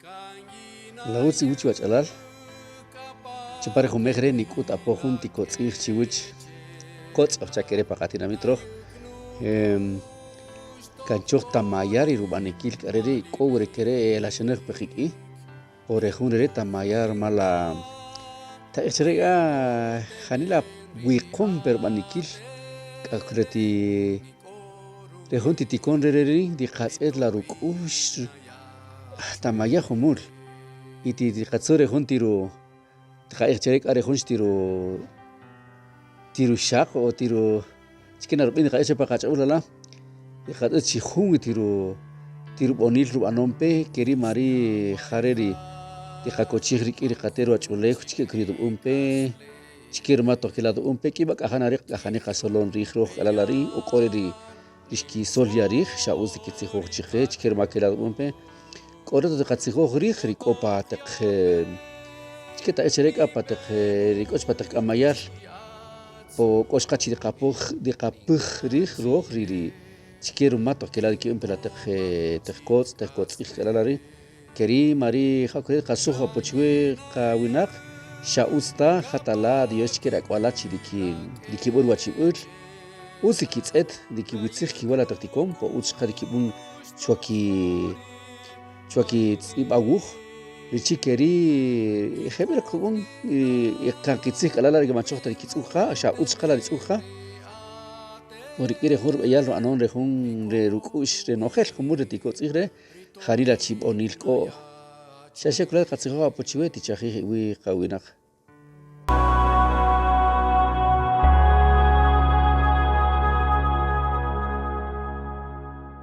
La utzi uchi bachalal. Chaparejo megre ni kut apohun tikotz chiwich kotz chakere pakatina mitro. Kanchoh tamayar irubanikil kareri koure kere la sheneg pekiki. Orejun re tamayar mala ta echrega hanila wiqom perbanikil kakreti rejun titikon reri di qatset la rukush tamaya humul iti di qatsore jun tiru echreg arejun tiru shaq o tiru chikena rubin qaeche paqachulala di qatset chijun tiru bonil rubanompe keri mari jareri di qakochigri kiri qatero achulej chike kridu umpe chikir mato kilado umpe kiba qahanari qahani qasolon rijro alalari o qoreri ishki sol yarij shauz kitzijo chije chikir makilado umpe qoredo de qatsijo rijri kopa taq chiketa echrek apateq rikoch pateq amayar po qoshqachi di qapuj rij roj riri chikir mato kilado ki umpe la teq kotz alalari keri mari hakre qasujo pochwe qawinaq shausta hatala dios chikera kwalachi diki burwachibul usi kitzet diki witzig ki wala tartikom po uchqa diki bun chwaki ibawuj richikeri heber kubun iqanqitsik alala rigamachota diki tsuja sha uchqa la tsuja orikire hur yal anon rejun re rukush re nojel humur diko tsigre harila chibonil ko shashekula qatsijo apochiwe tichaji wi qawinaq